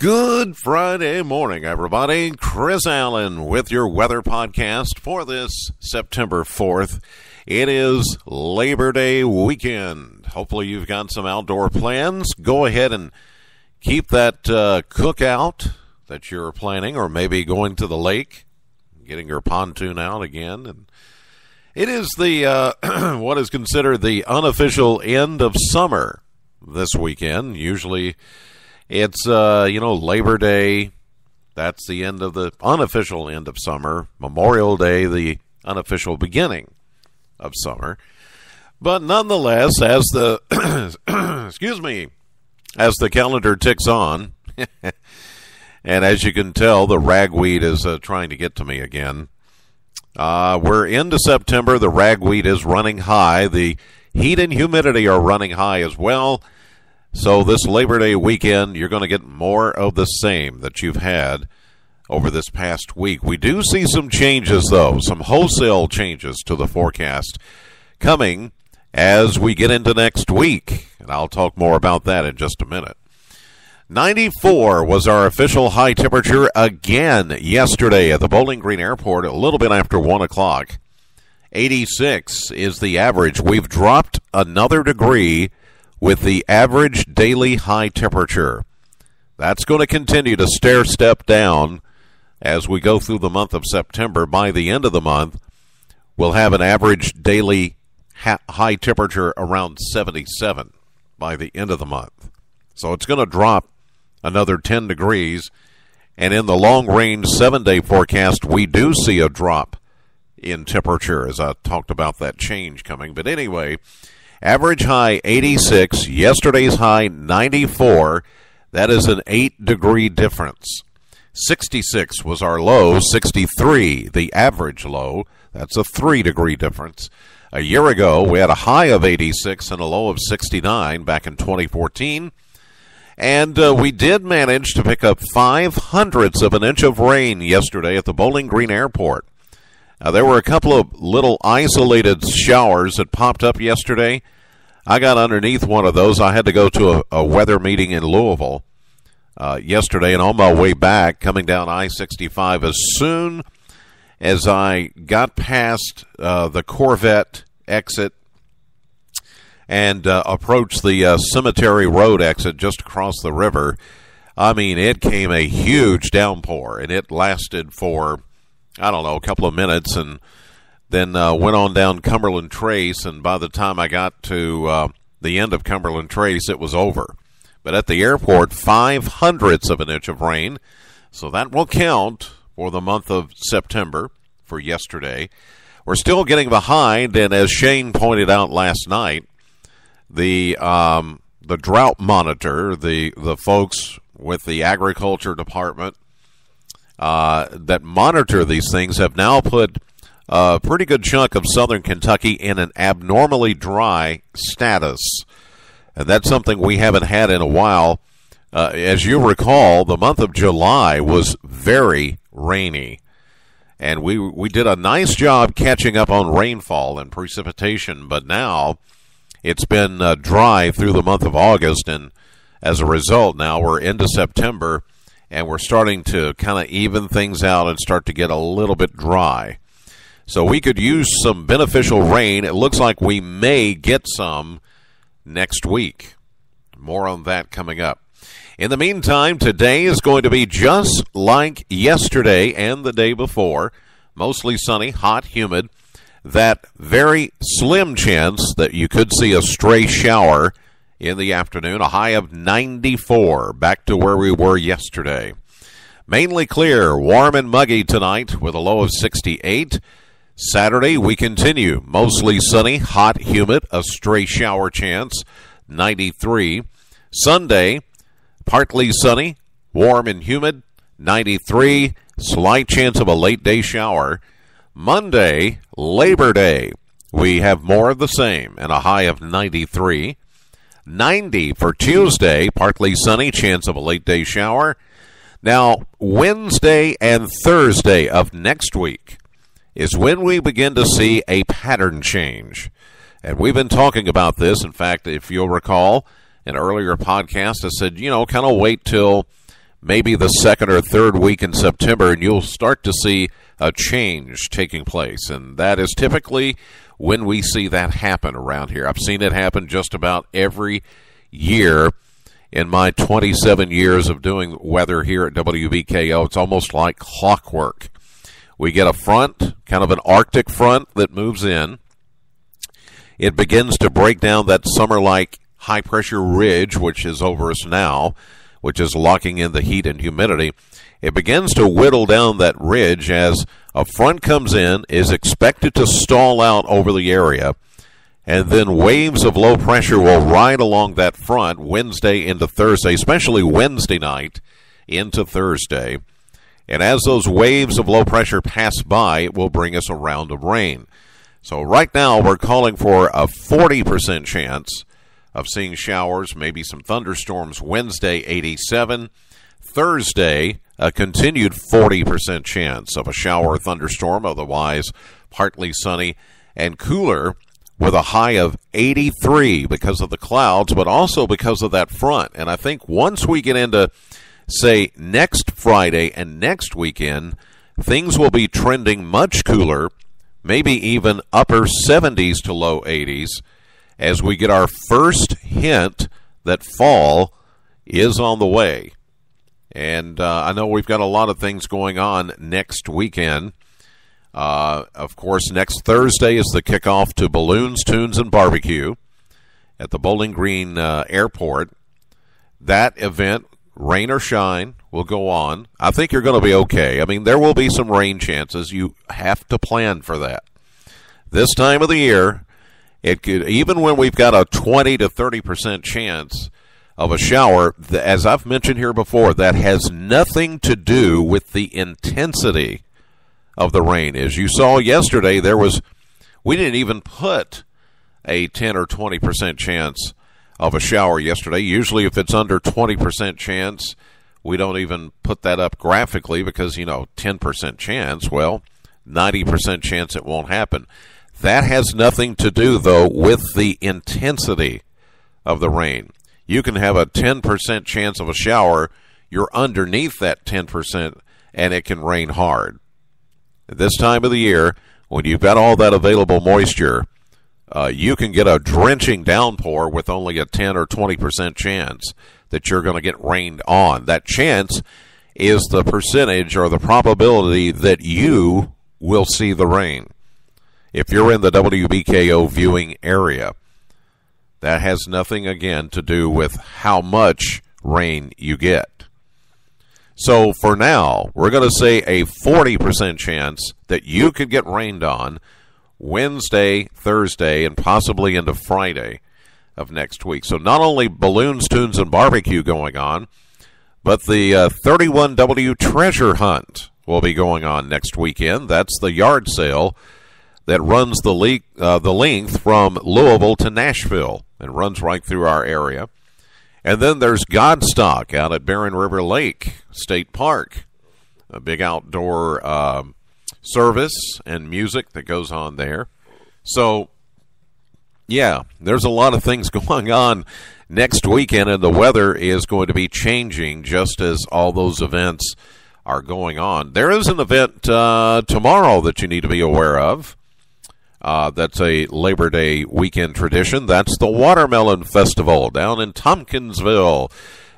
Good Friday morning, everybody. Chris Allen with your weather podcast for this September 4th. It is Labor Day weekend. Hopefully you've got some outdoor plans. Go ahead and keep that cookout that you're planning, or maybe going to the lake, getting your pontoon out again. And it is the what is considered the unofficial end of summer this weekend. Usually it's, Labor Day, that's the end of the unofficial end of summer. Memorial Day, the unofficial beginning of summer. But nonetheless, as the, as the calendar ticks on, and as you can tell, the ragweed is trying to get to me again. We're into September. The ragweed is running high. The heat and humidity are running high as well. So this Labor Day weekend, you're going to get more of the same that you've had over this past week. We do see some changes, though, some wholesale changes to the forecast coming as we get into next week. And I'll talk more about that in just a minute. 94 was our official high temperature again yesterday at the Bowling Green Airport a little bit after 1 o'clock. 86 is the average. We've dropped another degree with the average daily high temperature. That's going to continue to stair-step down as we go through the month of September. By the end of the month, we'll have an average daily high temperature around 77 by the end of the month. So it's going to drop another 10 degrees. And in the long-range 7-day forecast, we do see a drop in temperature, as I talked about that change coming. But anyway, average high 86, yesterday's high 94. That is an 8-degree difference. 66 was our low, 63 the average low. That's a 3-degree difference. A year ago, we had a high of 86 and a low of 69 back in 2014. And we did manage to pick up 0.05 of an inch of rain yesterday at the Bowling Green Airport. Now, there were a couple of little isolated showers that popped up yesterday. I got underneath one of those. I had to go to a weather meeting in Louisville yesterday, and on my way back, coming down I-65, as soon as I got past the Corvette exit and approached the Cemetery Road exit just across the river, I mean, it came a huge downpour, and it lasted for, a couple of minutes, and then went on down Cumberland Trace, and by the time I got to the end of Cumberland Trace, it was over. But at the airport, 0.05 of an inch of rain, so that will count for the month of September for yesterday. We're still getting behind, and as Shane pointed out last night, the drought monitor, the folks with the agriculture department that monitor these things have now put a pretty good chunk of southern Kentucky in an abnormally dry status. And that's something we haven't had in a while. As you recall, the month of July was very rainy. And we did a nice job catching up on rainfall and precipitation, but now it's been dry through the month of August, and as a result, now we're into September, and we're starting to kind of even things out and start to get a little bit dry. So we could use some beneficial rain. It looks like we may get some next week. More on that coming up. In the meantime, today is going to be just like yesterday and the day before. Mostly sunny, hot, humid. That very slim chance that you could see a stray shower in the afternoon. A high of 94, back to where we were yesterday. Mainly clear, warm and muggy tonight with a low of 68. Saturday, we continue. Mostly sunny, hot, humid, a stray shower chance, 93. Sunday, partly sunny, warm and humid, 93. Slight chance of a late day shower. Monday, Labor Day, we have more of the same and a high of 93. 90 for Tuesday, partly sunny, chance of a late day shower. Now, Wednesday and Thursday of next week is when we begin to see a pattern change. And we've been talking about this. In fact, if you'll recall, an earlier podcast, I said, kind of wait till maybe the second or third week in September, and you'll start to see a change taking place. And that is typically when we see that happen around here. I've seen it happen just about every year in my 27 years of doing weather here at WBKO. It's almost like clockwork. We get a front, kind of an Arctic front that moves in. It begins to break down that summer-like high-pressure ridge, which is over us now, which is locking in the heat and humidity. It begins to whittle down that ridge as a front comes in, is expected to stall out over the area, and then waves of low pressure will ride along that front Wednesday into Thursday, especially Wednesday night into Thursday. And as those waves of low pressure pass by, it will bring us a round of rain. So right now we're calling for a 40% chance of seeing showers, maybe some thunderstorms Wednesday, 87. Thursday, a continued 40% chance of a shower or thunderstorm, otherwise partly sunny and cooler with a high of 83 because of the clouds, but also because of that front. And I think once we get into, say, next Friday and next weekend, things will be trending much cooler, maybe even upper 70s to low 80s, as we get our first hint that fall is on the way. And I know we've got a lot of things going on next weekend. Of course, next Thursday is the kickoff to Balloons, Tunes, and Barbecue at the Bowling Green Airport. That event, rain or shine, will go on. I think you're going to be okay. I mean, there will be some rain chances. You have to plan for that. This time of the year, it could, even when we've got a 20 to 30% chance of a shower, as I've mentioned here before, that has nothing to do with the intensity of the rain. As you saw yesterday, we didn't even put a 10 or 20% chance of a shower yesterday. Usually if it's under 20% chance, we don't even put that up graphically because, 10% chance, well, 90% chance it won't happen. That has nothing to do, though, with the intensity of the rain. You can have a 10% chance of a shower. You're underneath that 10%, and it can rain hard. At this time of the year, when you've got all that available moisture, you can get a drenching downpour with only a 10 or 20% chance that you're going to get rained on. That chance is the percentage or the probability that you will see the rain. If you're in the WBKO viewing area, that has nothing, again, to do with how much rain you get. So for now, we're going to say a 40% chance that you could get rained on Wednesday, Thursday, and possibly into Friday of next week. So not only Balloons, Tunes, and Barbecue going on, but the 31W Treasure Hunt will be going on next weekend. That's the yard sale that runs the length from Louisville to Nashville and runs right through our area. And then there's Godstock out at Barren River Lake State Park, a big outdoor service and music that goes on there. So, yeah, there's a lot of things going on next weekend, and the weather is going to be changing just as all those events are going on. There is an event tomorrow that you need to be aware of. That's a Labor Day weekend tradition. That's the Watermelon Festival down in Tompkinsville,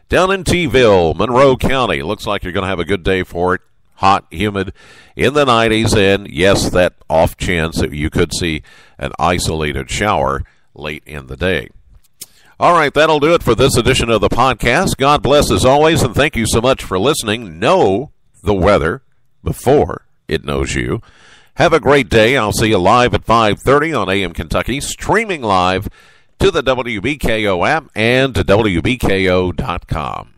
down in T-ville, Monroe County. Looks like you're going to have a good day for it. Hot, humid, in the 90s, and yes, that off chance that you could see an isolated shower late in the day. All right, that'll do it for this edition of the podcast. God bless as always, and thank you so much for listening. Know the weather before it knows you. Have a great day. I'll see you live at 5:30 on AM Kentucky, streaming live to the WBKO app and to WBKO.com.